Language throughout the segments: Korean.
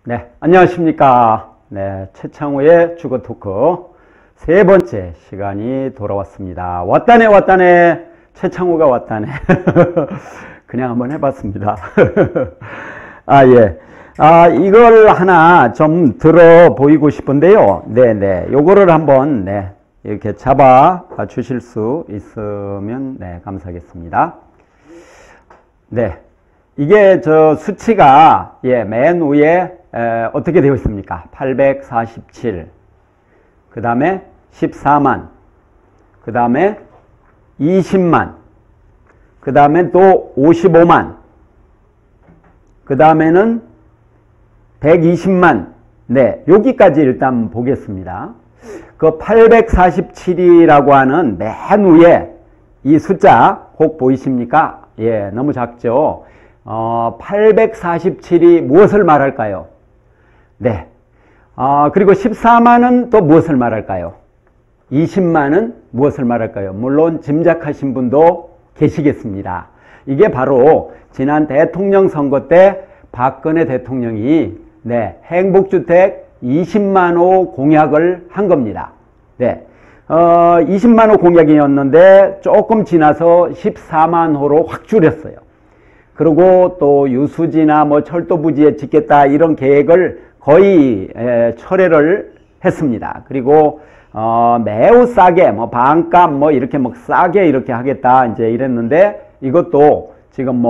네, 안녕하십니까. 네, 최창호의 주거 토크 세 번째 시간이 돌아왔습니다. 왔다네. 최창호가 왔다네. 그냥 한번 해봤습니다. 예. 이걸 하나 좀 들어 보이고 싶은데요. 네네. 요거를 한번, 이렇게 잡아 주실 수 있으면, 감사하겠습니다. 네. 이게 저 수치가, 맨 위에, 어떻게 되어 있습니까? 847. 그 다음에 14만. 그 다음에 20만. 그 다음에 또 55만. 그 다음에는 120만. 네, 여기까지 일단 보겠습니다. 그 847이라고 하는 맨 위에 이 숫자 혹 보이십니까? 예, 너무 작죠? 847이 무엇을 말할까요? 네. 그리고 14만은 또 무엇을 말할까요? 20만은 무엇을 말할까요? 물론 짐작하신 분도 계시겠습니다. 이게 바로 지난 대통령 선거 때 박근혜 대통령이 행복주택 20만 호 공약을 한 겁니다. 20만 호 공약이었는데 조금 지나서 14만 호로 확 줄였어요. 그리고 또 유수지나 뭐 철도 부지에 짓겠다 이런 계획을 거의 철회를 했습니다. 그리고 매우 싸게 뭐 반값 뭐 이렇게 뭐 싸게 이렇게 하겠다 이제 이랬는데 이것도 지금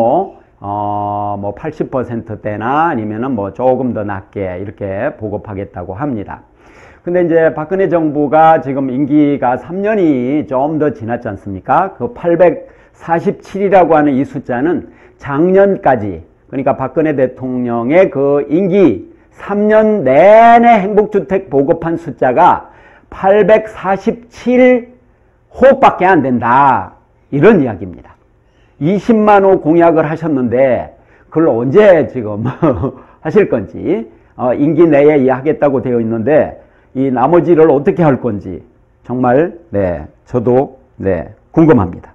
80%대나 아니면은 뭐 조금 더 낮게 이렇게 보급하겠다고 합니다. 근데 이제 박근혜 정부가 지금 임기가 3년이 좀 더 지났지 않습니까? 그 847이라고 하는 이 숫자는 작년까지, 그러니까 박근혜 대통령의 그 임기 3년 내내 행복주택 보급한 숫자가 847호밖에 안 된다. 이런 이야기입니다. 20만 호 공약을 하셨는데 그걸 언제 지금 하실 건지, 임기 내에 하겠다고 되어 있는데 이 나머지를 어떻게 할 건지 정말 저도 궁금합니다.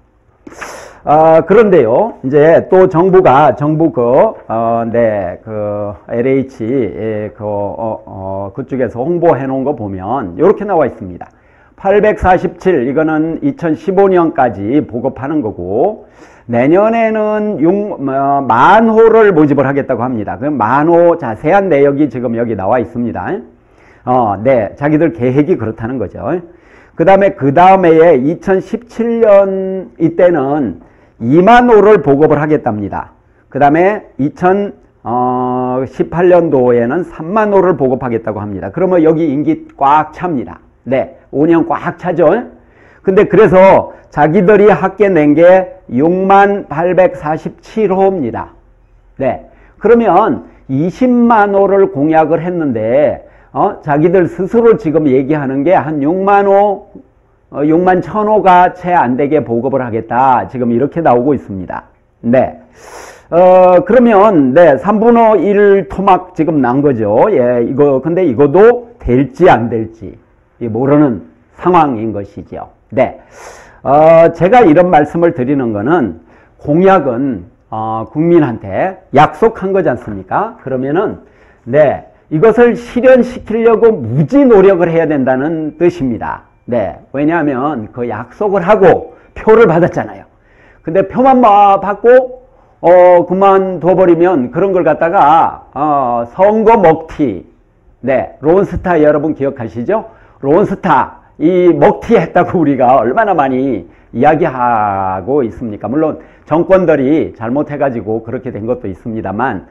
그런데요, 이제 또 정부 LH 그쪽에서 홍보해 놓은 거 보면 이렇게 나와 있습니다. 847 이거는 2015년까지 보급하는 거고 내년에는 6만 호를 모집을 하겠다고 합니다. 그 만 호 자세한 내역이 지금 여기 나와 있습니다. 자기들 계획이 그렇다는 거죠. 그 다음에 2017년 이때는 2만 호를 보급을 하겠답니다. 그 다음에 2018년도에는 3만 호를 보급하겠다고 합니다. 그러면 여기 임기 꽉 찹니다. 5년 꽉 차죠. 근데 그래서 자기들이 합계 낸 게 6만 847호입니다. 그러면 20만 호를 공약을 했는데 자기들 스스로 지금 얘기하는 게 한 6만 호, 6만 1000호가 채 안 되게 보급을 하겠다. 지금 이렇게 나오고 있습니다. 그러면, 3분의 1 토막 지금 난 거죠. 근데 이거도 될지 안 될지 모르는 상황인 것이죠. 제가 이런 말씀을 드리는 거는 공약은, 국민한테 약속한 거지 않습니까? 그러면은, 이것을 실현시키려고 무지 노력을 해야 된다는 뜻입니다. 왜냐하면 그 약속을 하고 표를 받았잖아요. 근데 표만 받고 그만둬버리면 그런 걸 갖다가 선거 먹튀, 론스타 여러분 기억하시죠? 론스타 이 먹튀 했다고 우리가 얼마나 많이 이야기하고 있습니까? 물론 정권들이 잘못해가지고 그렇게 된 것도 있습니다만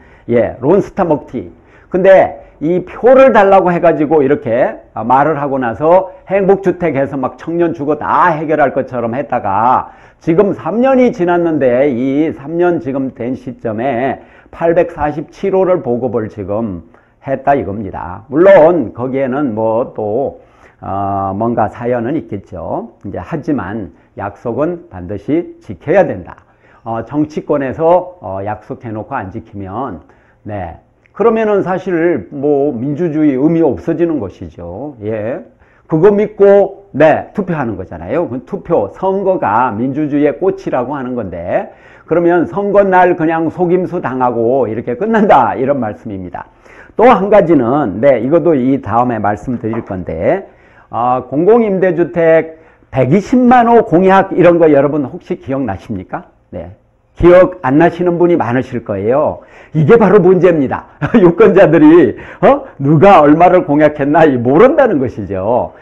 론스타 먹튀. 근데 이 표를 달라고 해가지고 이렇게 말을 하고 나서 행복주택에서 막 청년 주거 다 해결할 것처럼 했다가 지금 3년이 지났는데 이 3년 지금 된 시점에 847호를 보급을 지금 했다 이겁니다. 물론 거기에는 뭐 또 뭔가 사연은 있겠죠. 이제 하지만 약속은 반드시 지켜야 된다. 정치권에서 약속해놓고 안 지키면 그러면은 사실 뭐 민주주의 의미 없어지는 것이죠. 그거 믿고 투표하는 거잖아요. 그 투표 선거가 민주주의의 꽃이라고 하는 건데 그러면 선거날 그냥 속임수 당하고 이렇게 끝난다. 이런 말씀입니다. 또 한 가지는, 네, 이것도 이 다음에 말씀드릴 건데, 공공임대주택 120만 호 공약 이런 거 여러분 혹시 기억나십니까? 네. 기억 안 나시는 분이 많으실 거예요. 이게 바로 문제입니다. 유권자들이, 누가 얼마를 공약했나 모른다는 것이죠.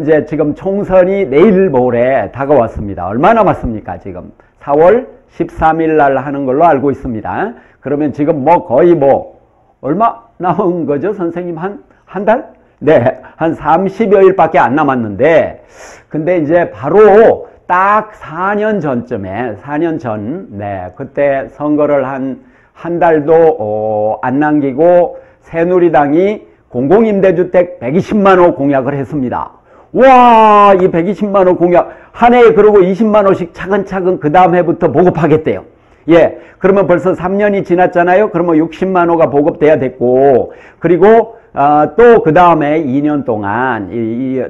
이제 지금 총선이 내일 모레 다가왔습니다. 얼마 남았습니까? 지금 4월 13일 날 하는 걸로 알고 있습니다. 그러면 지금 뭐 거의 얼마 남은 거죠? 선생님 한 달? 네, 한 30여일밖에 안 남았는데, 근데 이제 바로 딱 4년 전쯤에, 4년 전, 네, 그때 선거를 한 달도 안 남기고 새누리당이 공공임대주택 120만 호 공약을 했습니다. 와, 이 120만 호 공약, 한 해에 그러고 20만 호씩 차근차근 그 다음 해부터 보급하겠대요. 예, 그러면 벌써 3년이 지났잖아요. 그러면 60만 호가 보급돼야 됐고, 그리고 또 그 다음에 2년 동안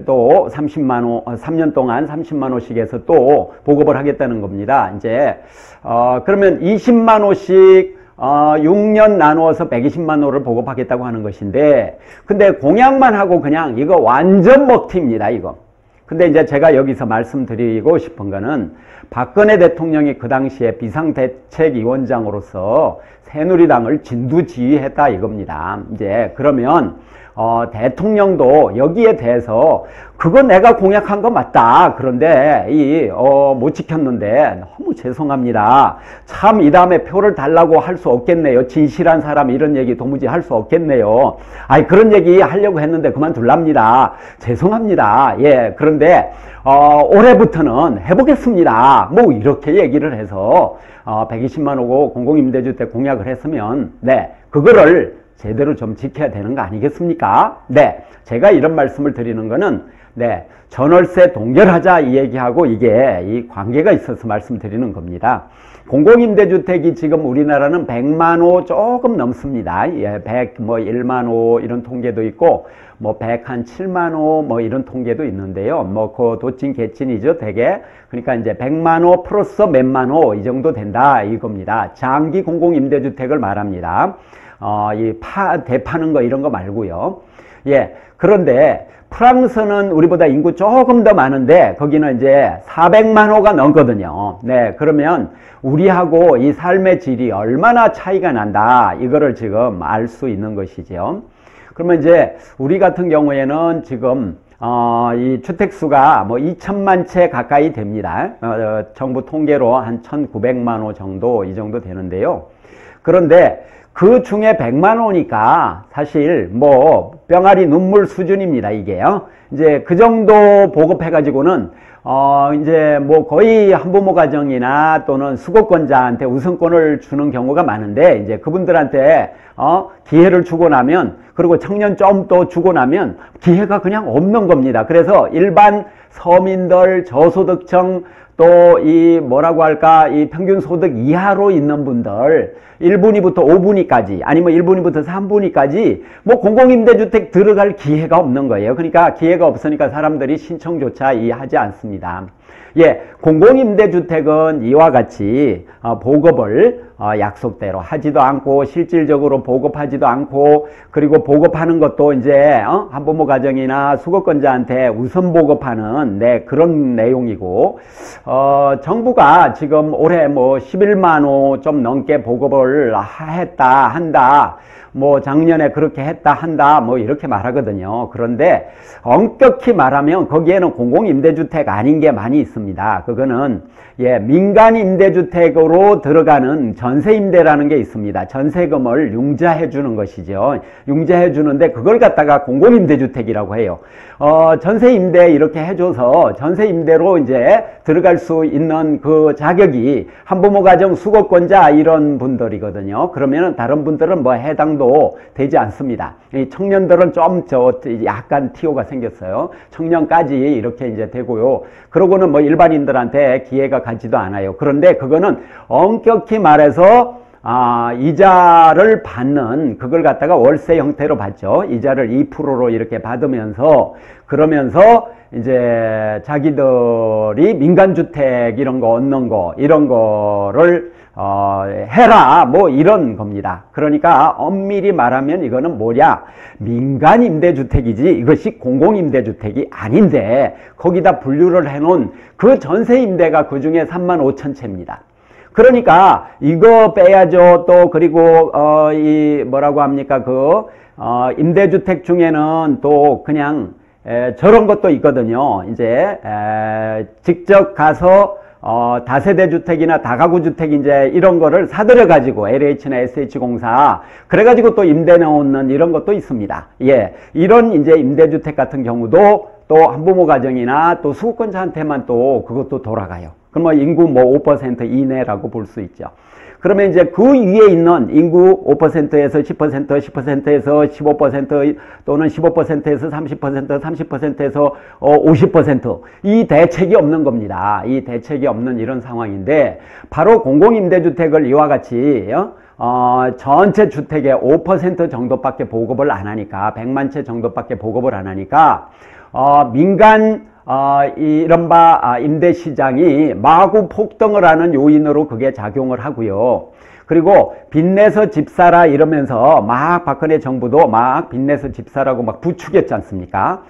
또 30만 호, 3년 동안 30만 호씩 해서 또 보급을 하겠다는 겁니다. 이제 그러면 20만 호씩 6년 나누어서 120만 호를 보급하겠다고 하는 것인데, 근데 공약만 하고 그냥 이거 완전 먹튀입니다, 이거. 근데 이제 제가 여기서 말씀드리고 싶은 거는 박근혜 대통령이 그 당시에 비상대책위원장으로서 새누리당을 진두지휘했다 이겁니다. 이제 그러면 대통령도 여기에 대해서 그거 내가 공약한 거 맞다. 그런데 못 지켰는데 너무 죄송합니다. 참 이 다음에 표를 달라고 할 수 없겠네요. 진실한 사람 이런 얘기 도무지 할 수 없겠네요. 아이 그런 얘기 하려고 했는데 그만둘랍니다. 죄송합니다. 예, 그런데 올해부터는 해보겠습니다. 뭐 이렇게 얘기를 해서 120만 호고 공공임대주택 공약을 했으면 네, 그거를 제대로 좀 지켜야 되는 거 아니겠습니까? 네, 제가 이런 말씀을 드리는 거는 네, 전월세 동결하자 이 얘기하고 이게 이 관계가 있어서 말씀드리는 겁니다. 공공임대주택이 지금 우리나라는 100만 호 조금 넘습니다. 예, 100만 호 이런 통계도 있고 107만 호 이런 통계도 있는데요. 그 도찐 개찐이죠, 대개. 그러니까 이제 100만 호 플러스 몇만 호 이 정도 된다 이겁니다. 장기 공공임대주택을 말합니다. 대파는 거 이런 거 말고요. 예. 그런데 프랑스는 우리보다 인구 조금 더 많은데 거기는 이제 400만 호가 넘거든요. 네. 그러면 우리하고 이 삶의 질이 얼마나 차이가 난다. 이거를 지금 알 수 있는 것이죠. 그러면 이제 우리 같은 경우에는 지금 이 주택수가 2천만 채 가까이 됩니다. 정부 통계로 한 1,900만 호 정도 이 정도 되는데요. 그런데 그 중에 100만 호니까 사실 뿅아리 눈물 수준입니다, 이게요. 이제 그 정도 보급해가지고는 이제 거의 한부모 가정이나 또는 수급권자한테 우선권을 주는 경우가 많은데, 이제 그분들한테 기회를 주고 나면, 그리고 청년 좀 또 주고 나면 기회가 그냥 없는 겁니다. 그래서 일반 서민들, 저소득층, 또 이 평균 소득 이하로 있는 분들 1분위부터 5분위까지 아니면 1분위부터 3분위까지 공공임대주택 들어갈 기회가 없는 거예요. 그러니까 기회가 없으니까 사람들이 신청조차 하지 않습니다. 예, 공공임대주택은 이와 같이 보급을 약속대로 하지도 않고 실질적으로 보급하지도 않고, 그리고 보급하는 것도 이제 한부모 가정이나 수급권자한테 우선 보급하는 그런 내용이고, 정부가 지금 올해 11만 호 좀 넘게 보급을 한다. 작년에 그렇게 한다. 이렇게 말하거든요. 그런데 엄격히 말하면 거기에는 공공임대주택 아닌 게 많이 있습니다. 그거는 민간임대주택으로 들어가는 전세임대라는 게 있습니다. 전세금을 융자해 주는 것이죠. 융자해 주는데 그걸 갖다가 공공임대주택이라고 해요. 전세임대 이렇게 해줘서 전세임대로 이제 들어갈 수 있는 그 자격이 한부모 가정 수급권자 이런 분들이거든요. 그러면은 다른 분들은 해당도 되지 않습니다. 이 청년들은 좀 약간 티오가 생겼어요. 청년까지 이렇게 이제 되고요. 그러고는 일반인들한테 기회가 가지도 않아요. 그런데 그거는 엄격히 말해서 이자를 받는 그걸 갖다가 월세 형태로 받죠. 이자를 2%로 이렇게 받으면서 그러면서 이제 자기들이 민간주택 이런 거 얻는 거 이런 거를 해라 뭐 이런 겁니다. 그러니까 엄밀히 말하면 이거는 뭐냐, 민간 임대주택이지 이것이 공공임대주택이 아닌데 거기다 분류를 해놓은 그 전세 임대가 그 중에 35,000채입니다. 그러니까 이거 빼야죠. 또 그리고 이 뭐라고 합니까, 임대주택 중에는 또 그냥 저런 것도 있거든요. 이제 직접 가서 다세대 주택이나 다가구 주택 이제 이런 거를 사들여 가지고 LH나 SH공사 그래 가지고 또 임대 넣는 이런 것도 있습니다. 예. 이런 이제 임대주택 같은 경우도 또 한부모 가정이나 또 수급권자한테만 또 그것도 돌아가요. 그럼 뭐 인구 뭐 5% 이내라고 볼 수 있죠. 그러면 이제 그 위에 있는 인구 5%에서 10%, 10%에서 15% 또는 15%에서 30%, 30%에서 50% 이 대책이 없는 겁니다. 이 대책이 없는 이런 상황인데 바로 공공임대주택을 이와 같이 전체 주택의 5% 정도밖에 보급을 안 하니까 100만 채 정도밖에 보급을 안 하니까 민간 이른바 임대시장이 마구 폭등을 하는 요인으로 그게 작용을 하고요. 그리고 빚내서 집 사라 이러면서 막 박근혜 정부도 막 빚내서 집 사라고 막 부추겼지 않습니까?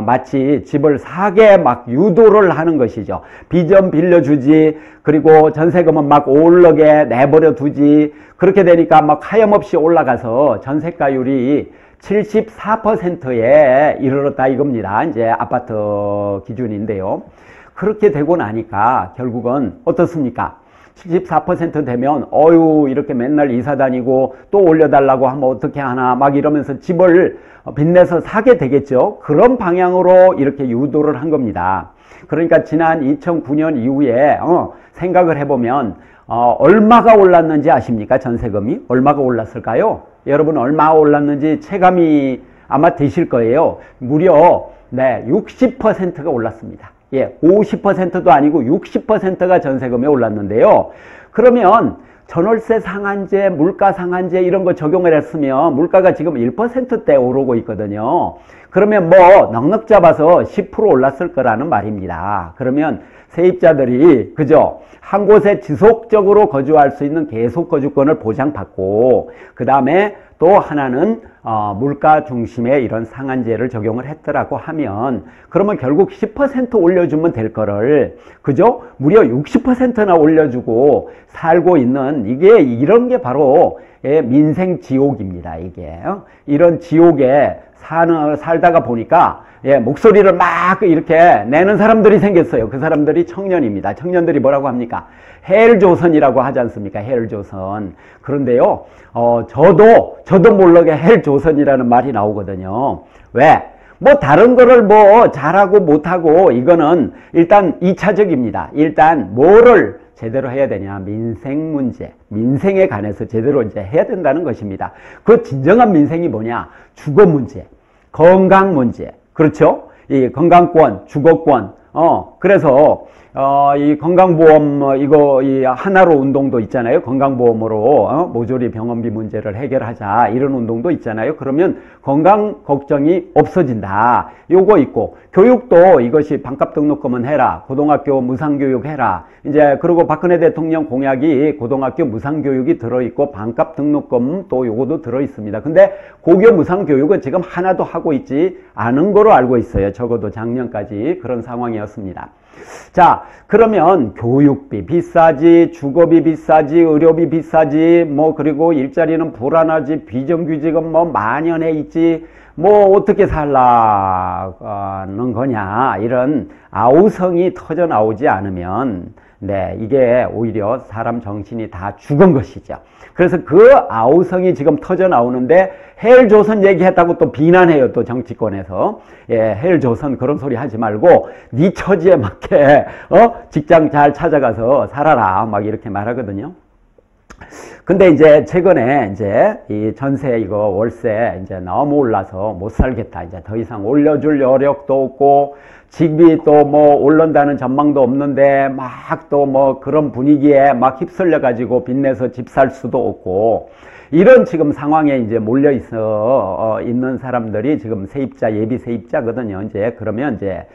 마치 집을 사게 막 유도를 하는 것이죠. 빚 좀 빌려주지, 그리고 전세금은 막 오르게 내버려 두지. 그렇게 되니까 막 하염없이 올라가서 전세가율이 74%에 이르렀다 이겁니다. 이제 아파트 기준인데요. 그렇게 되고 나니까 결국은 어떻습니까? 74% 되면 이렇게 맨날 이사 다니고 또 올려달라고 하면 어떻게 하나 막 이러면서 집을 빚내서 사게 되겠죠. 그런 방향으로 이렇게 유도를 한 겁니다. 그러니까 지난 2009년 이후에 생각을 해보면 얼마가 올랐는지 아십니까? 전세금이 얼마가 올랐을까요? 여러분 얼마 올랐는지 체감이 아마 되실 거예요. 무려 60%가 올랐습니다. 예, 50%도 아니고 60%가 전세금이 올랐는데요. 그러면 전월세 상한제, 물가 상한제 이런 거 적용을 했으면 물가가 지금 1%대 오르고 있거든요. 그러면 뭐 넉넉 잡아서 10% 올랐을 거라는 말입니다. 그러면 세입자들이 그죠? 한 곳에 지속적으로 거주할 수 있는 계속 거주권을 보장받고 그 다음에 또 하나는 물가 중심의 이런 상한제를 적용을 했더라고 하면 그러면 결국 10% 올려주면 될 거를 그죠? 무려 60%나 올려주고 살고 있는 이게 이런 게 바로 민생 지옥입니다. 이게 이런 지옥에 살다가 보니까 목소리를 막 이렇게 내는 사람들이 생겼어요. 그 사람들이 청년입니다. 청년들이 뭐라고 합니까? 헬조선이라고 하지 않습니까? 헬조선. 그런데요, 저도 모르게 헬조선이라는 말이 나오거든요. 왜? 뭐 다른 거를 뭐 잘하고 못하고 이거는 일단 2차적입니다. 일단 뭐를 제대로 해야 되냐? 민생 문제, 민생에 관해서 제대로 이제 해야 된다는 것입니다. 그 진정한 민생이 뭐냐? 주거 문제, 건강 문제, 그렇죠? 이 건강권, 주거권, 그래서 이 건강보험 이 하나로 운동도 있잖아요. 건강보험으로 모조리 병원비 문제를 해결하자 이런 운동도 있잖아요. 그러면 건강 걱정이 없어진다. 요거 있고 교육도 이것이 반값 등록금은 해라. 고등학교 무상교육 해라. 이제 그리고 박근혜 대통령 공약이 고등학교 무상교육이 들어있고 반값 등록금 또 요거도 들어있습니다. 근데 고교 무상교육은 지금 하나도 하고 있지 않은 거로 알고 있어요. 적어도 작년까지 그런 상황이었습니다. 자, 그러면 교육비 비싸지, 주거비 비싸지, 의료비 비싸지, 뭐 그리고 일자리는 불안하지, 비정규직은 뭐 만연해 있지, 뭐 어떻게 살라는 거냐, 이런 아우성이 터져 나오지 않으면 이게 오히려 사람 정신이 다 죽은 것이죠. 그래서 그 아우성이 지금 터져 나오는데 헬조선 얘기했다고 또 비난해요. 또 정치권에서. 헬조선 그런 소리 하지 말고 네 처지에 맞게 직장 잘 찾아가서 살아라 막 이렇게 말하거든요. 근데 이제 최근에 이제 이 전세 이거 월세 이제 너무 올라서 못 살겠다. 이제 더 이상 올려줄 여력도 없고 집이 또 뭐 오른다는 전망도 없는데 막 또 뭐 그런 분위기에 막 휩쓸려 가지고 빚내서 집 살 수도 없고 이런 지금 상황에 이제 몰려 있어 있는 사람들이 지금 세입자 예비 세입자거든요. 이제 그러면 이제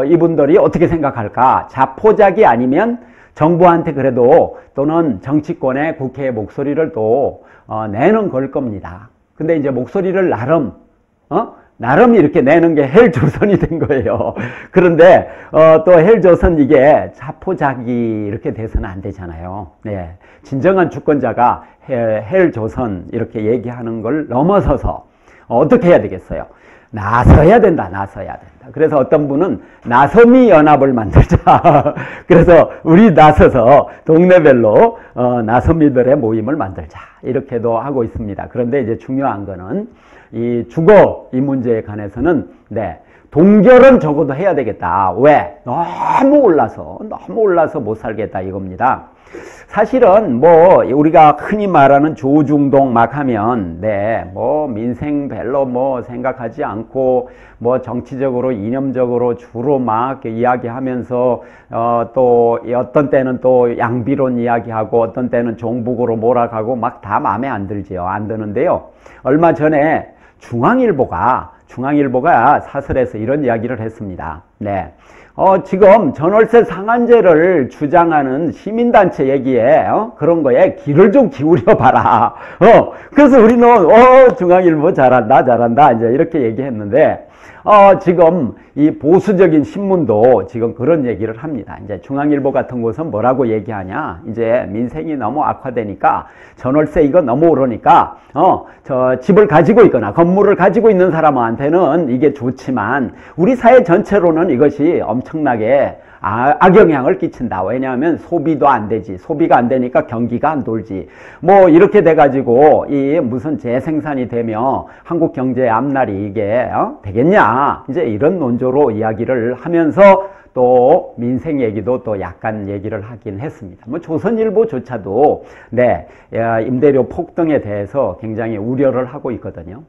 이분들이 어떻게 생각할까? 자포자기 아니면 정부한테 그래도 또는 정치권의 국회의 목소리를 또 내는 걸 겁니다. 근데 이제 목소리를 나름 이렇게 내는 게 헬조선이 된 거예요. 그런데 또 헬조선 이게 자포자기 이렇게 돼서는 안 되잖아요. 네. 진정한 주권자가 헬조선 이렇게 얘기하는 걸 넘어서서 어떻게 해야 되겠어요? 나서야 된다. 그래서 어떤 분은 나섬이 연합을 만들자. 그래서 우리 나서서 동네별로 나섬이들의 모임을 만들자. 이렇게도 하고 있습니다. 그런데 이제 중요한 거는 이 주거 이 문제에 관해서는 동결은 적어도 해야 되겠다. 왜? 너무 올라서 못 살겠다 이겁니다. 사실은 뭐 우리가 흔히 말하는 조중동 막 하면 뭐 민생 별로 뭐 생각하지 않고 뭐 정치적으로 이념적으로 주로 막 이야기하면서 또 어떤 때는 또 양비론 이야기하고 어떤 때는 종북으로 몰아가고 막 다 마음에 안 들지요. 안 드는데요. 얼마 전에 중앙일보가 사설에서 이런 이야기를 했습니다. 지금 전월세 상한제를 주장하는 시민단체 얘기에 그런 거에 귀를 좀 기울여 봐라. 그래서 우리는 중앙일보 잘한다 이제 이렇게 얘기했는데 지금 이 보수적인 신문도 지금 그런 얘기를 합니다. 이제 중앙일보 같은 곳은 뭐라고 얘기하냐? 이제 민생이 너무 악화되니까 전월세 이거 너무 오르니까 저 집을 가지고 있거나 건물을 가지고 있는 사람한테는 이게 좋지만 우리 사회 전체로는 이것이 엄청나게 악영향을 끼친다. 왜냐하면 소비도 안 되지. 소비가 안 되니까 경기가 안 돌지. 뭐 이렇게 돼가지고 이 무슨 재생산이 되며 한국 경제의 앞날이 이게 되겠냐. 이제 이런 논조로 이야기를 하면서 또 민생 얘기도 또 약간 얘기를 하긴 했습니다. 뭐 조선일보조차도 임대료 폭등에 대해서 굉장히 우려를 하고 있거든요.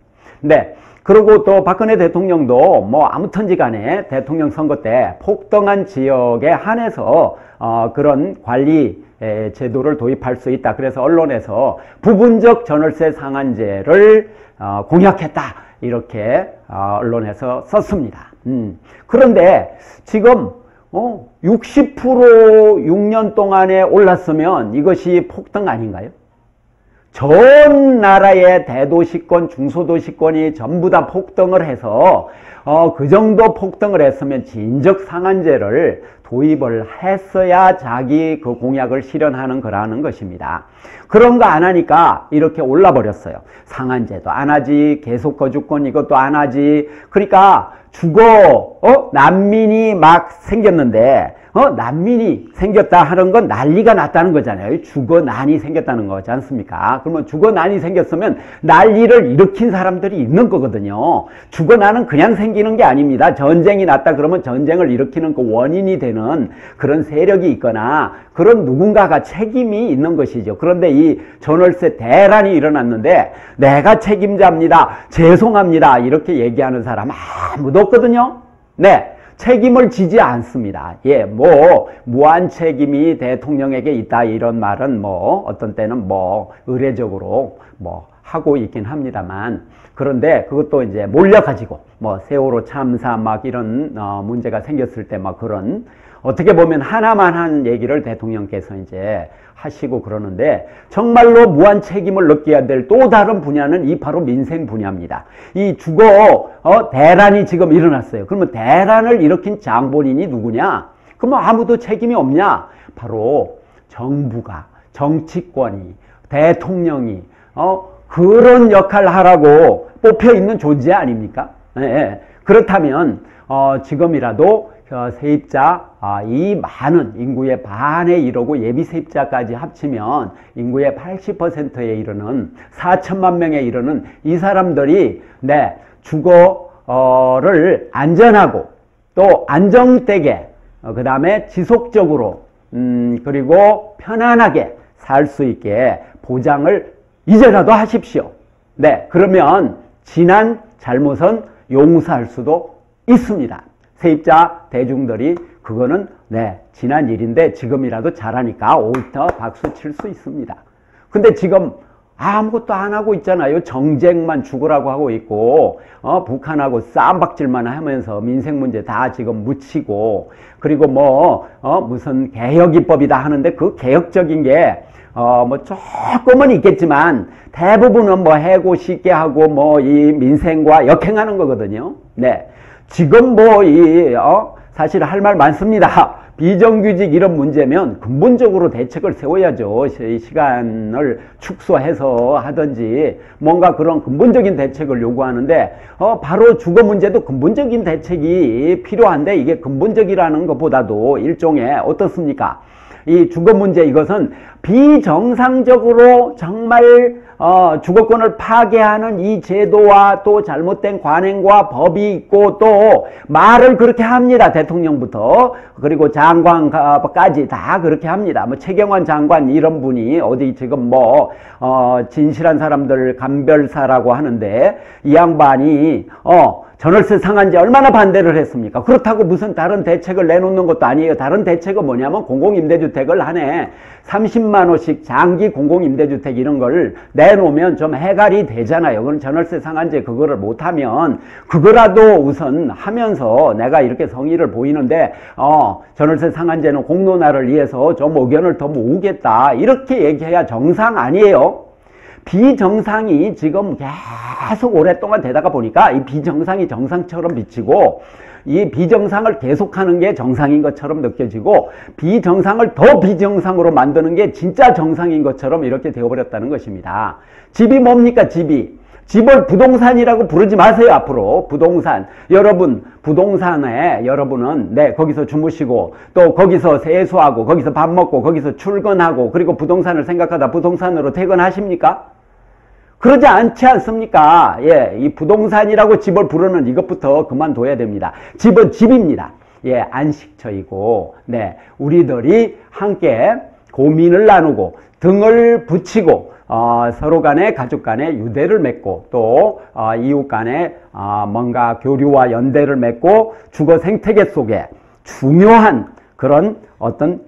그리고 또 박근혜 대통령도 뭐 아무튼지 간에 대통령 선거 때 폭등한 지역에 한해서 그런 관리 제도를 도입할 수 있다. 그래서 언론에서 부분적 전월세 상한제를 공약했다. 이렇게 언론에서 썼습니다. 그런데 지금 60% 6년 동안에 올랐으면 이것이 폭등 아닌가요? 전 나라의 대도시권, 중소도시권이 전부 다 폭등을 해서 그 정도 폭등을 했으면 진적 상한제를 도입을 했어야 자기 그 공약을 실현하는 거라는 것입니다. 그런 거 안 하니까 이렇게 올라버렸어요. 상한제도 안 하지, 계속 거주권 이것도 안 하지. 그러니까 난민이 막 생겼는데 난민이 생겼다 하는 건 난리가 났다는 거잖아요. 주거난이 생겼다는 거지 않습니까? 그러면 주거난이 생겼으면 난리를 일으킨 사람들이 있는 거거든요. 주거난은 그냥 생기는 게 아닙니다. 전쟁이 났다 그러면 전쟁을 일으키는 그 원인이 되는 그런 세력이 있거나 그런 누군가가 책임이 있는 것이죠. 그런데 이 전월세 대란이 일어났는데 내가 책임자입니다. 죄송합니다. 이렇게 얘기하는 사람 아무도 없거든요. 책임을 지지 않습니다. 무한 책임이 대통령에게 있다 이런 말은 뭐 어떤 때는 뭐 의례적으로 뭐 하고 있긴 합니다만 그런데 그것도 이제 몰려가지고 뭐 세월호 참사 막 이런 문제가 생겼을 때 막 그런 어떻게 보면 하나만 한 얘기를 대통령께서 이제 하시고 그러는데 정말로 무한 책임을 느껴야 될 또 다른 분야는 이 바로 민생 분야입니다. 이 주거 대란이 지금 일어났어요. 그러면 대란을 일으킨 장본인이 누구냐? 그러면 아무도 책임이 없냐? 바로 정부가, 정치권이, 대통령이 그런 역할을 하라고 뽑혀 있는 존재 아닙니까? 그렇다면 지금이라도 세입자 이 많은 인구의 반에 이르고 예비 세입자까지 합치면 인구의 80%에 이르는 4천만 명에 이르는 이 사람들이 주거를 안전하고 또 안정되게 그 다음에 지속적으로 그리고 편안하게 살 수 있게 보장을 이제라도 하십시오. 네, 그러면 지난 잘못은 용서할 수도 있습니다. 세입자 대중들이 그거는 네, 지난 일인데 지금이라도 잘하니까 오히려 박수 칠 수 있습니다. 근데 지금 아무것도 안 하고 있잖아요. 정쟁만 죽으라고 하고 있고, 북한하고 쌈박질만 하면서 민생 문제 다 지금 묻히고, 그리고 무슨 개혁입법이다 하는데 그 개혁적인 게, 조금은 있겠지만, 대부분은 해고 쉽게 하고, 이 민생과 역행하는 거거든요. 네. 지금 사실 할 말 많습니다. 비정규직 이런 문제면 근본적으로 대책을 세워야죠. 시간을 축소해서 하든지 뭔가 그런 근본적인 대책을 요구하는데 바로 주거 문제도 근본적인 대책이 필요한데 이게 근본적이라는 것보다도 일종의 어떻습니까? 이 주거 문제 이것은 비정상적으로 정말 주거권을 파괴하는 이 제도와 또 잘못된 관행과 법이 있고 또 말을 그렇게 합니다. 대통령부터 그리고 장관까지 다 그렇게 합니다. 최경환 장관 이런 분이 어디 지금 진실한 사람들 감별사라고 하는데 이 양반이 전월세 상한제 얼마나 반대를 했습니까? 그렇다고 무슨 다른 대책을 내놓는 것도 아니에요. 다른 대책은 뭐냐면 공공임대주택을 한 해 30만 원씩 장기 공공임대주택 이런 걸 내놓으면 좀 해결이 되잖아요. 그럼 전월세 상한제 그거를 못하면 그거라도 우선 하면서 내가 이렇게 성의를 보이는데 전월세 상한제는 공론화를 위해서 좀 의견을 더 모으겠다 이렇게 얘기해야 정상 아니에요? 비정상이 지금 계속 오랫동안 되다가 보니까 이 비정상이 정상처럼 비치고 이 비정상을 계속하는 게 정상인 것처럼 느껴지고 비정상을 더 비정상으로 만드는 게 진짜 정상인 것처럼 이렇게 되어버렸다는 것입니다. 집이 뭡니까? 집을 부동산이라고 부르지 마세요. 앞으로 부동산 여러분 부동산에 여러분은 거기서 주무시고 또 거기서 세수하고 거기서 밥 먹고 거기서 출근하고 그리고 부동산을 생각하다 부동산으로 퇴근하십니까? 그러지 않지 않습니까? 예, 이 부동산이라고 집을 부르는 이것부터 그만둬야 됩니다. 집은 집입니다. 예, 안식처이고 우리들이 함께 고민을 나누고 등을 붙이고 서로 간에 가족 간에 유대를 맺고 또 이웃 간에 뭔가 교류와 연대를 맺고 주거 생태계 속에 중요한 그런 어떤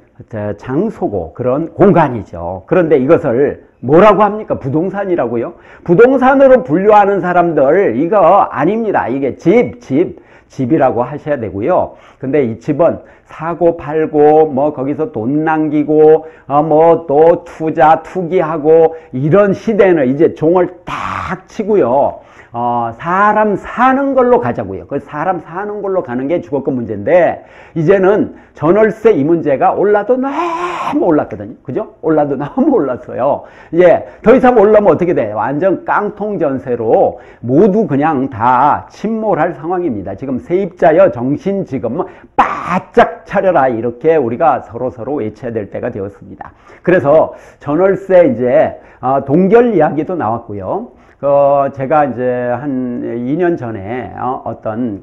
장소고 그런 공간이죠. 그런데 이것을 뭐라고 합니까? 부동산이라고요? 부동산으로 분류하는 사람들 이거 아닙니다. 이게 집이라고 하셔야 되고요. 근데 이 집은 사고 팔고 거기서 돈 남기고 또 투기하고 이런 시대는 이제 종을 딱 치고요. 사람 사는 걸로 가자고요. 그 사람 사는 걸로 가는 게 주거권 문제인데 이제는 전월세 이 문제가 올라도 너무 올랐거든요. 그죠? 올라도 너무 올랐어요. 예, 더 이상 올라면 어떻게 돼요? 완전 깡통 전세로 모두 그냥 다 침몰할 상황입니다. 지금 세입자여 정신 지금 바짝 차려라 이렇게 우리가 서로 외쳐야 될 때가 되었습니다. 그래서 전월세 이제 동결 이야기도 나왔고요. 제가 이제 한 2년 전에 어떤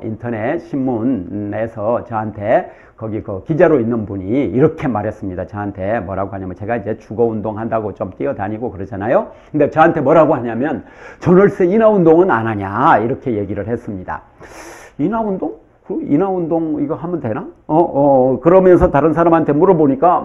인터넷 신문에서 저한테 거기 기자로 있는 분이 이렇게 말했습니다. 저한테 뭐라고 하냐면 제가 이제 주거 운동 한다고 좀 뛰어다니고 그러잖아요. 근데 저한테 뭐라고 하냐면 전월세 인하 운동은 안 하냐 이렇게 얘기를 했습니다. 인하 운동? 인하운동 이거 하면 되나? 그러면서 다른 사람한테 물어보니까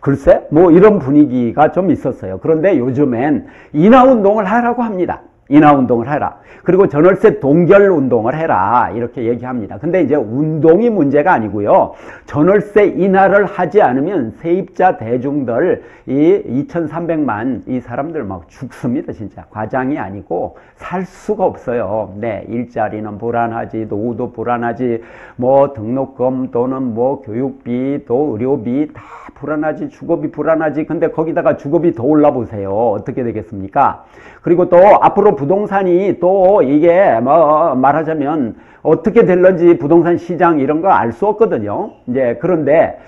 글쎄 이런 분위기가 좀 있었어요. 그런데 요즘엔 인하운동을 하라고 합니다. 인하운동을 해라. 그리고 전월세 동결운동을 해라. 이렇게 얘기합니다. 근데 이제 운동이 문제가 아니고요. 전월세 인하를 하지 않으면 세입자 대중들 이 2,300만 이 사람들 막 죽습니다. 진짜. 과장이 아니고 살 수가 없어요. 일자리는 불안하지, 노후도 불안하지, 등록금 또는 교육비 또 의료비 다 불안하지, 주거비 불안하지. 근데 거기다가 주거비 더 올라보세요. 어떻게 되겠습니까? 그리고 또 앞으로 부동산이 또 이게 말하자면 어떻게 될런지 부동산 시장 이런 거 알 수 없거든요. 이제 그런데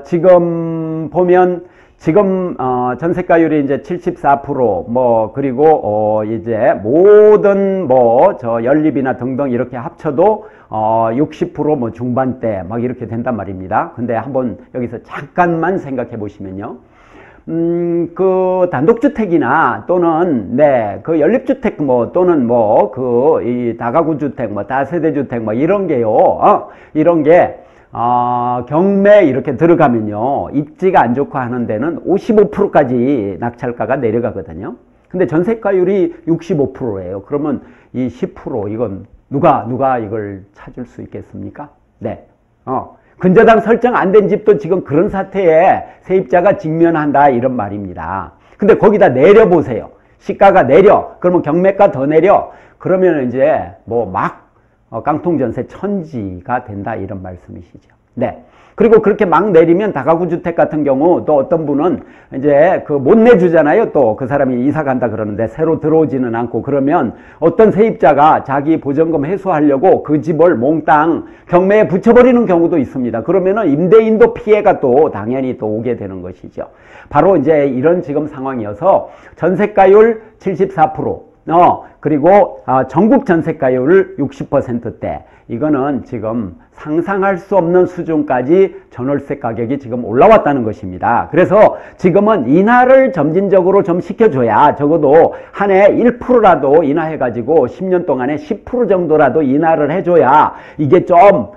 지금 보면 지금 전세가율이 이제 74% 그리고 이제 모든 연립이나 등등 이렇게 합쳐도 60% 중반대 이렇게 된단 말입니다. 근데 한번 여기서 잠깐만 생각해 보시면요. 그 단독주택이나 또는 그 연립주택 또는 이 다가구 주택 다세대 주택 이런 게요. 이런 게 경매 이렇게 들어가면요. 입지가 안 좋고 하는 데는 55%까지 낙찰가가 내려가거든요. 근데 전세가율이 65%예요. 그러면 이 10% 이건 누가 이걸 찾을 수 있겠습니까? 네. 근저당 설정 안 된 집도 지금 그런 사태에 세입자가 직면한다 이런 말입니다. 근데 거기다 내려보세요. 시가가 내려. 그러면 경매가 더 내려. 그러면 이제 깡통전세 천지가 된다 이런 말씀이시죠. 네. 그리고 그렇게 막 내리면 다가구 주택 같은 경우 또 어떤 분은 이제 못 내주잖아요. 또 그 사람이 이사 간다 그러는데 새로 들어오지는 않고 그러면 어떤 세입자가 자기 보전금 회수하려고 그 집을 몽땅 경매에 붙여버리는 경우도 있습니다. 그러면은 임대인도 피해가 또 당연히 또 오게 되는 것이죠. 바로 이제 이런 지금 상황이어서 전세가율 74%, 그리고 전국 전세가율 60%대 이거는 지금 상상할 수 없는 수준까지 전월세 가격이 지금 올라왔다는 것입니다. 그래서 지금은 인하를 점진적으로 좀 시켜줘야 적어도 한 해 1%라도 인하해가지고 10년 동안에 10% 정도라도 인하를 해줘야 이게 좀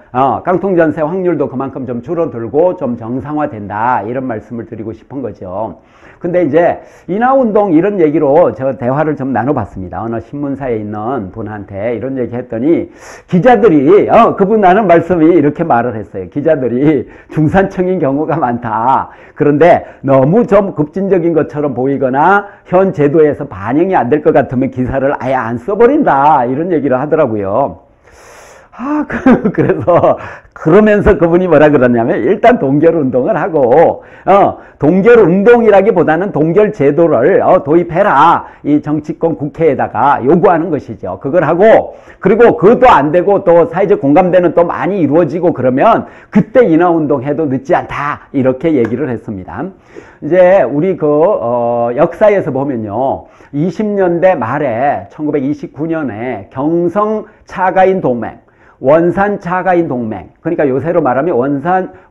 깡통전세 확률도 그만큼 좀 줄어들고 좀 정상화된다 이런 말씀을 드리고 싶은 거죠. 근데 이제 인하운동 이런 얘기로 저 대화를 좀 나눠봤습니다. 어느 신문사에 있는 분한테 이런 얘기 했더니 기자들이 그분 하는 말씀이 이렇게 말을 했어요. 기자들이 중산층인 경우가 많다. 그런데 너무 좀 급진적인 것처럼 보이거나 현 제도에서 반영이 안 될 것 같으면 기사를 아예 안 써버린다. 이런 얘기를 하더라고요. 그래서 그러면서 그분이 뭐라 그러냐면 일단 동결운동을 하고 동결운동이라기보다는 동결제도를 도입해라. 이 정치권 국회에다가 요구하는 것이죠. 그걸 하고 그리고 그것도 안 되고 또 사회적 공감대는 또 많이 이루어지고 그러면 그때 인하운동 해도 늦지 않다. 이렇게 얘기를 했습니다. 이제 우리 역사에서 보면요. 20년대 말에 1929년에 경성 차가인 동맹 원산 차가인 동맹, 그러니까 요새로 말하면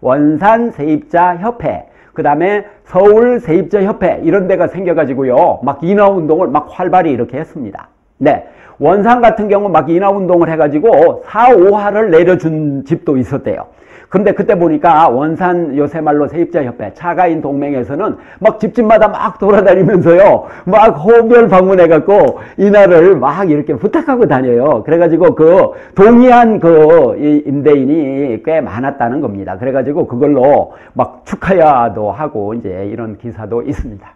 원산 세입자 협회, 그 다음에 서울 세입자 협회 이런 데가 생겨가지고요. 막 인하운동을 막 활발히 이렇게 했습니다. 네. 원산 같은 경우 막 인하운동을 해가지고 4, 5화를 내려준 집도 있었대요. 근데 그때 보니까 원산 요새 말로 세입자협회 차가인 동맹에서는 막 집집마다 막 돌아다니면서요. 막 호별 방문해갖고 인하를 막 이렇게 부탁하고 다녀요. 그래가지고 동의한 이 임대인이 꽤 많았다는 겁니다. 그래가지고 그걸로 막 축하야도 하고 이제 이런 기사도 있습니다.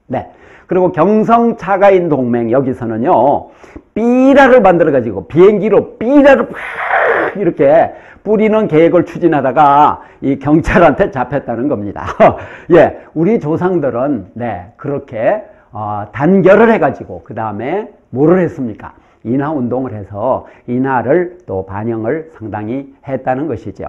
네. 그리고 경성 차가인 동맹 여기서는요. 삐라를 만들어가지고 비행기로 삐라를 이렇게 뿌리는 계획을 추진하다가 이 경찰한테 잡혔다는 겁니다. 예, 우리 조상들은 그렇게 단결을 해가지고 그 다음에 뭐를 했습니까? 인하운동을 해서 인하를 또 반영을 상당히 했다는 것이죠.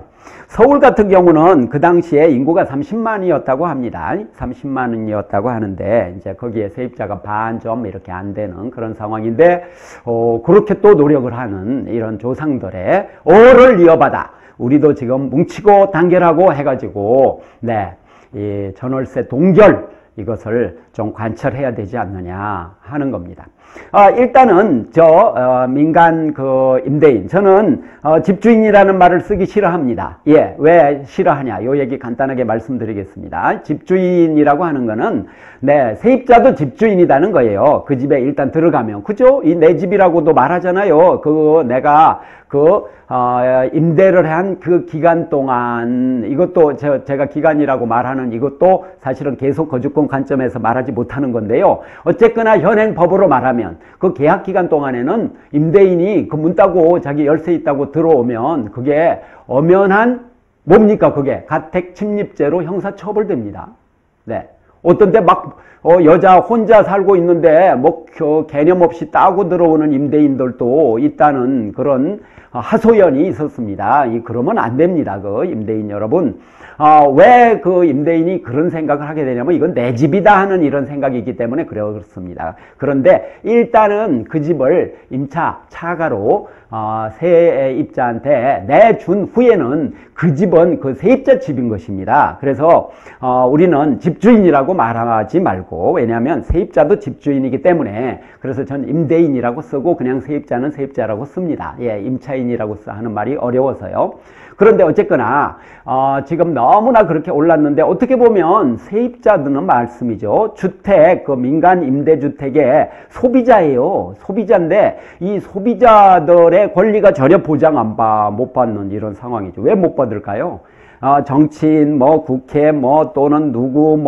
서울 같은 경우는 그 당시에 인구가 30만이었다고 합니다. 30만이었다고 하는데 이제 거기에 세입자가 반 좀 이렇게 안 되는 그런 상황인데 그렇게 또 노력을 하는 이런 조상들의 오를 이어받아 우리도 지금 뭉치고 단결하고 해가지고 이 전월세 동결 이것을 좀 관철해야 되지 않느냐 하는 겁니다. 일단은 민간 임대인 저는 집주인이라는 말을 쓰기 싫어합니다. 예, 왜 싫어하냐? 요 얘기 간단하게 말씀드리겠습니다. 집주인이라고 하는 거는 세입자도 집주인이라는 거예요. 그 집에 일단 들어가면 그죠? 이 내 집이라고도 말하잖아요. 내가 임대를 한 그 기간 동안 이것도 제가 기간이라고 말하는 이것도 사실은 계속 거주권 관점에서 말하지 못하는 건데요. 어쨌거나 현행법으로 말하면 그 계약 기간 동안에는 임대인이 그 문 따고 자기 열쇠 있다고 들어오면 그게 엄연한 뭡니까? 그게 가택 침입죄로 형사 처벌됩니다. 네. 어떤 데 막 여자 혼자 살고 있는데 개념 없이 따고 들어오는 임대인들도 있다는 그런 하소연이 있었습니다. 그러면 안 됩니다. 임대인 여러분. 왜 임대인이 그런 생각을 하게 되냐면 이건 내 집이다 하는 이런 생각이기 때문에 그렇습니다. 그런데 일단은 그 집을 임차 차가로 세입자한테 내준 후에는 그 집은 그 세입자 집인 것입니다. 그래서 우리는 집주인이라고 말하지 말고, 왜냐하면 세입자도 집주인이기 때문에, 그래서 전 임대인이라고 쓰고 그냥 세입자는 세입자라고 씁니다. 예, 임차인이라고 하는 말이 어려워서요. 그런데 어쨌거나 지금 너무나 그렇게 올랐는데, 어떻게 보면 세입자들은 말씀이죠. 주택, 그 민간 임대주택의 소비자예요. 소비자인데 이 소비자들의 권리가 전혀 보장 못 받는 이런 상황이죠. 왜 못 받을까요? 정치인, 국회, 또는 누구,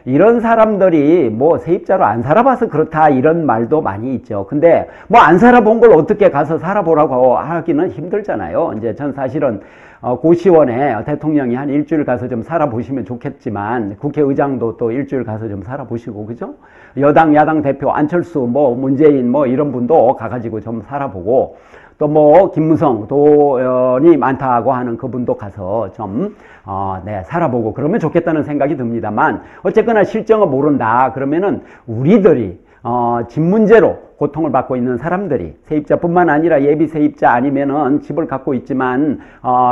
이런 사람들이 세입자로 안 살아봐서 그렇다, 이런 말도 많이 있죠. 근데 안 살아본 걸 어떻게 가서 살아보라고 하기는 힘들잖아요. 이제 전 사실은 고시원에 대통령이 한 일주일 가서 좀 살아보시면 좋겠지만, 국회의장도 또 일주일 가서 좀 살아보시고, 그죠? 여당, 야당 대표 안철수, 문재인, 이런 분도 가가지고 좀 살아보고, 또 김무성 도원이 많다고 하는 그분도 가서 좀 살아보고 그러면 좋겠다는 생각이 듭니다만, 어쨌거나 실정을 모른다 그러면은 우리들이 집 문제로 고통을 받고 있는 사람들이, 세입자뿐만 아니라 예비 세입자 아니면은 집을 갖고 있지만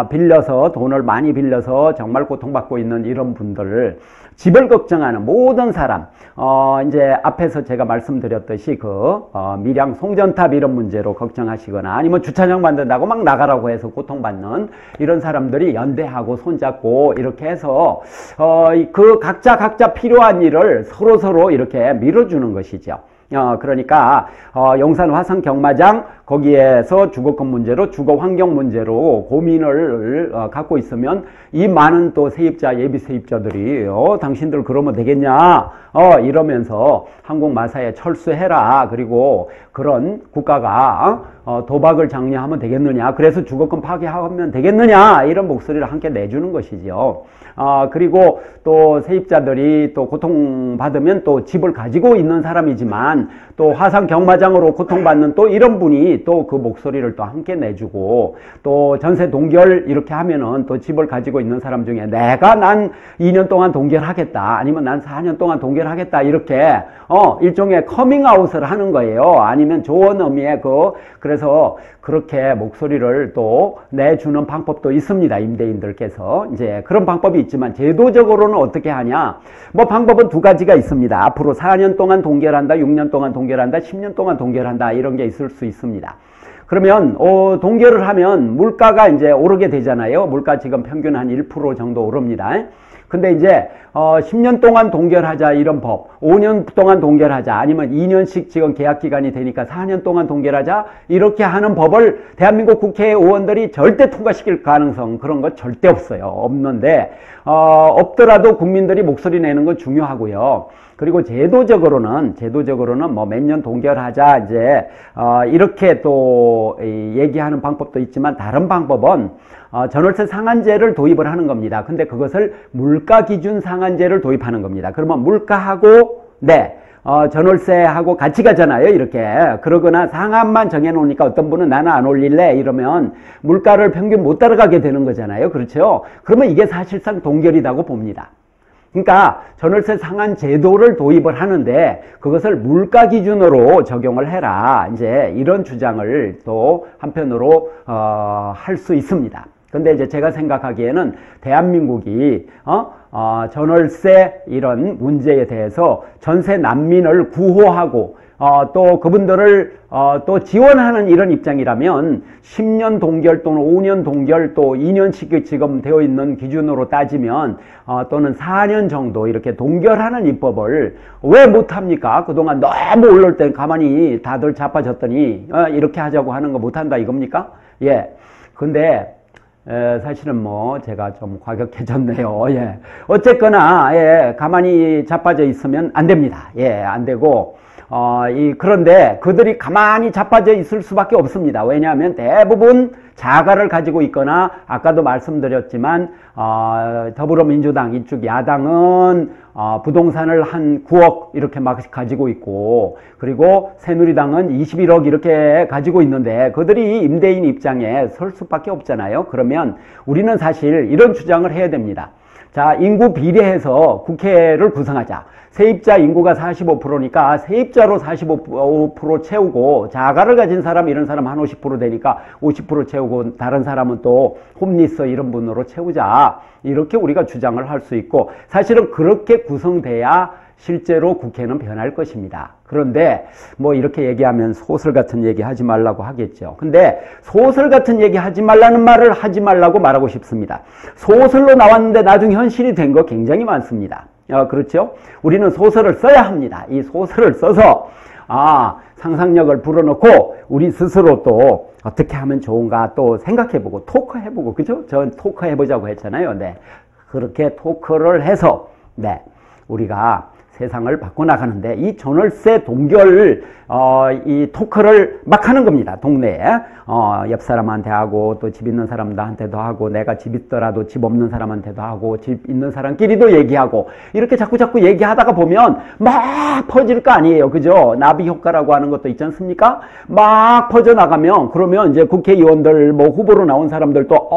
빌려서, 돈을 많이 빌려서 정말 고통받고 있는 이런 분들, 집을 걱정하는 모든 사람, 이제 앞에서 제가 말씀드렸듯이 밀양 송전탑 이런 문제로 걱정하시거나, 아니면 주차장 만든다고 막 나가라고 해서 고통받는 이런 사람들이 연대하고 손잡고 이렇게 해서 각자 필요한 일을 서로 이렇게 밀어주는 것이죠. 그러니까 용산 화성 경마장 거기에서 주거권 문제로, 주거 환경 문제로 고민을 갖고 있으면 이 많은 또 세입자, 예비 세입자들이 당신들 그러면 되겠냐 이러면서 한국마사에 철수해라, 그리고 그런 국가가 도박을 장려하면 되겠느냐, 그래서 주거권 파괴하면 되겠느냐, 이런 목소리를 함께 내주는 것이죠. 그리고 또 세입자들이 또 고통받으면 또 집을 가지고 있는 사람이지만 또 화상 경마장으로 고통받는 또 이런 분이 또 그 목소리를 또 함께 내주고, 또 전세 동결 이렇게 하면은 또 집을 가지고 있는 사람 중에 난 2년 동안 동결하겠다, 아니면 난 4년 동안 동결하겠다, 이렇게 일종의 커밍아웃을 하는 거예요. 아니면 좋은 의미의 그래서 그렇게 목소리를 또 내주는 방법도 있습니다. 임대인들께서. 이제 그런 방법이 있지만 제도적으로는 어떻게 하냐? 방법은 두 가지가 있습니다. 앞으로 4년 동안 동결한다, 6년 동안 동결한다, 10년 동안 동결한다, 이런 게 있을 수 있습니다. 그러면 동결을 하면 물가가 이제 오르게 되잖아요. 물가 지금 평균 한 1% 정도 오릅니다. 근데 이제 10년 동안 동결하자 이런 법, 5년 동안 동결하자, 아니면 2년씩 지금 계약 기간이 되니까 4년 동안 동결하자, 이렇게 하는 법을 대한민국 국회의원들이 절대 통과시킬 가능성, 그런 거 절대 없어요. 없는데 없더라도 국민들이 목소리 내는 건 중요하고요. 그리고 제도적으로는 몇 년 동결하자, 이제 이렇게 또 얘기하는 방법도 있지만, 다른 방법은 전월세 상한제를 도입을 하는 겁니다. 근데 그것을 물가 기준 상한제를 도입하는 겁니다. 그러면 물가하고 전월세하고 같이 가잖아요. 이렇게. 그러거나 상한만 정해놓으니까 어떤 분은 나는 안 올릴래 이러면 물가를 평균 못 따라가게 되는 거잖아요. 그렇죠? 그러면 이게 사실상 동결이라고 봅니다. 그러니까 전월세 상한 제도를 도입을 하는데 그것을 물가 기준으로 적용을 해라, 이제 이런 주장을 또 한편으로 할 수 있습니다. 근데 이제 제가 생각하기에는 대한민국이 전월세 이런 문제에 대해서 전세 난민을 구호하고 또 그분들을 또 지원하는 이런 입장이라면 10년 동결 또는 5년 동결, 또 2년씩 지금 되어 있는 기준으로 따지면 또는 4년 정도 이렇게 동결하는 입법을 왜 못합니까? 그동안 너무 올릴 때 가만히 다들 자빠졌더니 이렇게 하자고 하는 거 못한다 이겁니까? 예. 근데 사실은 제가 좀 과격해졌네요. 예. 어쨌거나, 가만히 자빠져 있으면 안 됩니다. 예, 안 되고, 그런데 그들이 가만히 자빠져 있을 수밖에 없습니다. 왜냐하면 대부분 자가를 가지고 있거나, 아까도 말씀드렸지만, 더불어민주당 이쪽 야당은, 부동산을 한 9억 이렇게 막 가지고 있고, 그리고 새누리당은 21억 이렇게 가지고 있는데, 그들이 임대인 입장에 설 수밖에 없잖아요. 그러면 우리는 사실 이런 주장을 해야 됩니다. 자, 인구 비례해서 국회를 구성하자. 세입자 인구가 45%니까 세입자로 45% 채우고, 자가를 가진 사람, 이런 사람 한 50% 되니까 50% 채우고, 다른 사람은 또 홈리스 이런 분으로 채우자. 이렇게 우리가 주장을 할 수 있고, 사실은 그렇게 구성돼야 실제로 국회는 변할 것입니다. 그런데 뭐 이렇게 얘기하면 소설 같은 얘기 하지 말라고 하겠죠. 근데 소설 같은 얘기 하지 말라는 말을 하지 말라고 말하고 싶습니다. 소설로 나왔는데 나중 현실이 된 거 굉장히 많습니다. 그렇죠? 우리는 소설을 써야 합니다. 이 소설을 써서 상상력을 불어넣고 우리 스스로 또 어떻게 하면 좋은가 또 생각해보고 토크해보고, 그죠? 전 토크해보자고 했잖아요. 네. 그렇게 토크를 해서 우리가 세상을 바꿔나가는데, 이 전월세 동결 이 토크를 막 하는 겁니다. 동네에 옆 사람한테 하고, 또 집 있는 사람들한테도 하고, 내가 집 있더라도 집 없는 사람한테도 하고, 집 있는 사람끼리도 얘기하고, 이렇게 자꾸 얘기하다가 보면 막 퍼질 거 아니에요. 그죠? 나비 효과라고 하는 것도 있지 않습니까? 막 퍼져나가면, 그러면 이제 국회의원들 뭐 후보로 나온 사람들도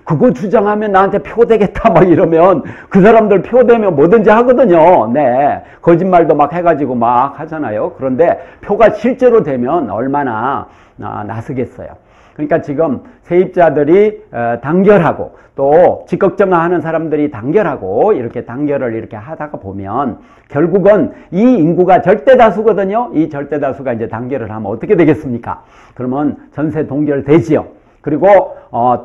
그거 주장하면 나한테 표 되겠다 막 이러면 그 사람들 표 되면 뭐든지 하거든요. 네. 거짓말도 막 해가지고 막 하잖아요. 그런데 표가 실제로 되면 얼마나 나서겠어요. 그러니까 지금 세입자들이 단결하고, 또 직걱정하는 사람들이 단결하고, 이렇게 단결을 이렇게 하다가 보면 결국은 이 인구가 절대다수거든요. 이 절대다수가 이제 단결을 하면 어떻게 되겠습니까? 그러면 전세 동결되지요. 그리고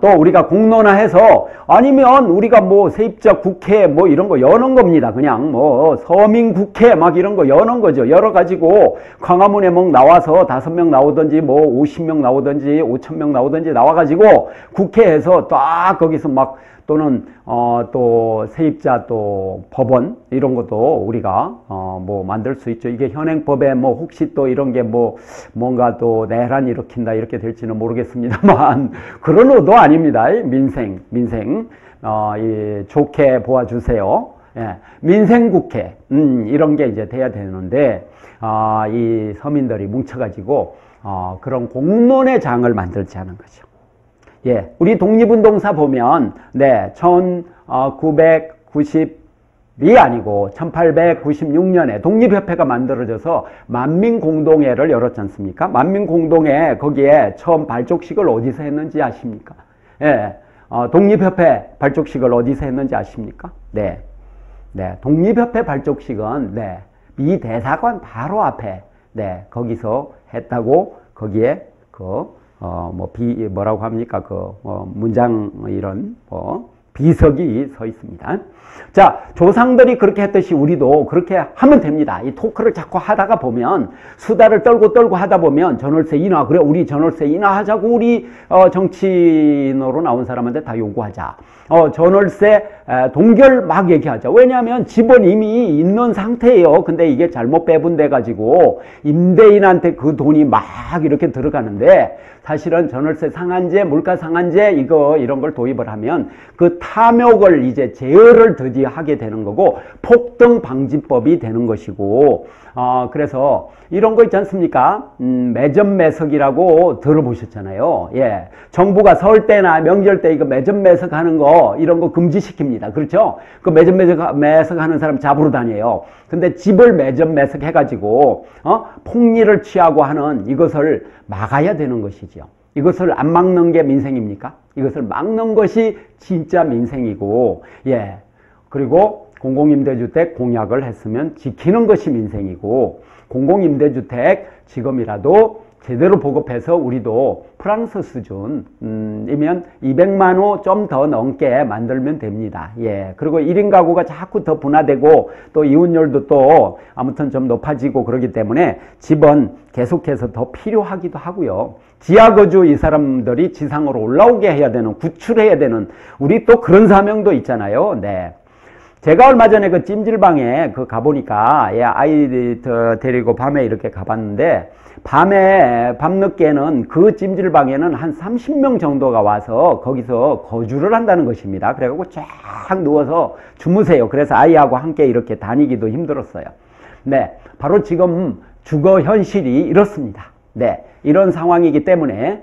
또 우리가 공론화해서, 아니면 우리가 뭐 세입자 국회 뭐 이런 거 여는 겁니다. 그냥 뭐 서민 국회 막 이런 거 여는 거죠. 열어가지고 광화문에 뭐 나와서 5명 나오든지 뭐 50명 나오든지 5,000명 나오든지 나와가지고 국회에서 딱 거기서 막, 또는 또 세입자 또 법원 이런 것도 우리가 뭐 만들 수 있죠. 이게 현행법에 뭐 혹시 또 이런 게 뭐 뭔가 또 내란 일으킨다 이렇게 될지는 모르겠습니다만 그런 의도 아닙니다. 민생 좋게 보아주세요. 예, 민생국회 이런 게 이제 돼야 되는데 이 서민들이 뭉쳐가지고 그런 공론의 장을 만들지 않은 거죠. 예, 우리 독립운동사 보면 1990이 아니고 1896년에 독립협회가 만들어져서 만민공동회를 열었지 않습니까? 만민공동회, 거기에 처음 발족식을 어디서 했는지 아십니까? 예, 독립협회 발족식을 어디서 했는지 아십니까? 네, 독립협회 발족식은 미 대사관 바로 앞에 거기서 했다고, 거기에 뭐라고 합니까? 문장, 이런, 비석이 서 있습니다. 자, 조상들이 그렇게 했듯이 우리도 그렇게 하면 됩니다. 이 토크를 자꾸 하다가 보면, 수다를 떨고 하다 보면, 전월세 인하, 그래, 우리 전월세 인하하자고 우리, 정치인으로 나온 사람한테 다 요구하자. 전월세 동결 막 얘기하자. 왜냐하면 집은 이미 있는 상태예요. 근데 이게 잘못 배분돼가지고 임대인한테 그 돈이 막 이렇게 들어가는데, 사실은 전월세 상한제, 물가 상한제 이런 걸 도입을 하면 그 탐욕을 이제 제어를 드디어 하게 되는 거고, 폭등 방지법이 되는 것이고, 그래서 이런 거 있지 않습니까? 매점 매석이라고 들어보셨잖아요. 예. 정부가 설 때나 명절 때 이거 매점 매석하는 거, 이런 거 금지시킵니다. 그렇죠? 그 매점 매석하는 사람 잡으러 다녀요. 근데 집을 매점 매석해가지고, 폭리를 취하고 하는 이것을 막아야 되는 것이죠. 이것을 안 막는 게 민생입니까? 이것을 막는 것이 진짜 민생이고, 예. 그리고 공공임대주택 공약을 했으면 지키는 것이 민생이고, 공공임대주택 지금이라도 제대로 보급해서 우리도 프랑스 수준이면 200만 호 좀 더 넘게 만들면 됩니다. 예. 그리고 1인 가구가 자꾸 더 분화되고 또 이혼율도 또 아무튼 좀 높아지고 그러기 때문에 집은 계속해서 더 필요하기도 하고요. 지하거주 이 사람들이 지상으로 올라오게 해야 되는, 구출해야 되는, 우리 또 그런 사명도 있잖아요. 네. 제가 얼마 전에 그 찜질방에 가보니까, 예, 아이 데리고 밤에 이렇게 가봤는데, 밤늦게는 그 찜질방에는 한 30명 정도가 와서 거기서 거주를 한다는 것입니다. 그래갖고 쫙 누워서 주무세요. 그래서 아이하고 함께 이렇게 다니기도 힘들었어요. 네. 바로 지금 주거 현실이 이렇습니다. 네. 이런 상황이기 때문에,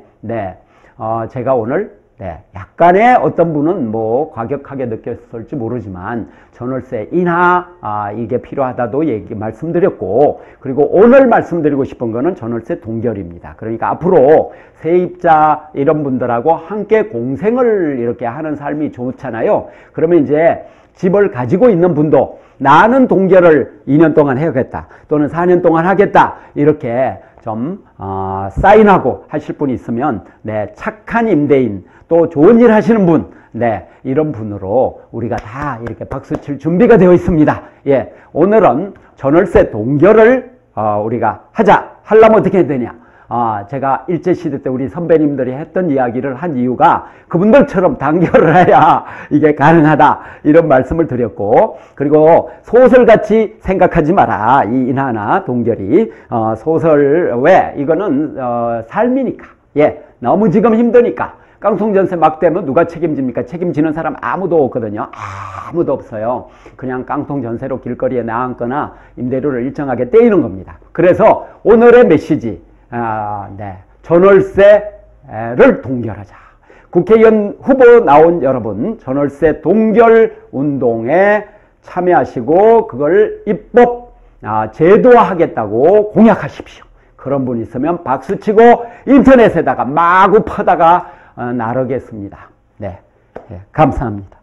제가 오늘 네, 약간의 어떤 분은 뭐 과격하게 느꼈을지 모르지만 전월세 인하 이게 필요하다도 말씀드렸고, 그리고 오늘 말씀드리고 싶은 거는 전월세 동결입니다. 그러니까 앞으로 세입자 이런 분들하고 함께 공생을 이렇게 하는 삶이 좋잖아요. 그러면 이제 집을 가지고 있는 분도 나는 동결을 2년 동안 해야겠다 또는 4년 동안 하겠다 이렇게 좀 사인하고 하실 분이 있으면 네, 착한 임대인 또 좋은 일 하시는 분, 네, 이런 분으로 우리가 다 이렇게 박수칠 준비가 되어 있습니다. 예, 오늘은 전월세 동결을 우리가 하려면 어떻게 해야 되냐? 제가 일제시대 때 우리 선배님들이 했던 이야기를 한 이유가 그분들처럼 단결을 해야 이게 가능하다 이런 말씀을 드렸고, 그리고 소설같이 생각하지 마라. 이 인하나 동결이 소설 왜 이거는 삶이니까, 예, 너무 지금 힘드니까 깡통전세 막 되면 누가 책임집니까? 책임지는 사람 아무도 없거든요. 아무도 없어요. 그냥 깡통전세로 길거리에 나앉거나 임대료를 일정하게 떼이는 겁니다. 그래서 오늘의 메시지, 네, 전월세를 동결하자. 국회의원 후보 나온 여러분, 전월세 동결 운동에 참여하시고 그걸 입법 제도화하겠다고 공약하십시오. 그런 분 있으면 박수치고 인터넷에다가 마구 퍼다가 나르겠습니다. 네, 감사합니다.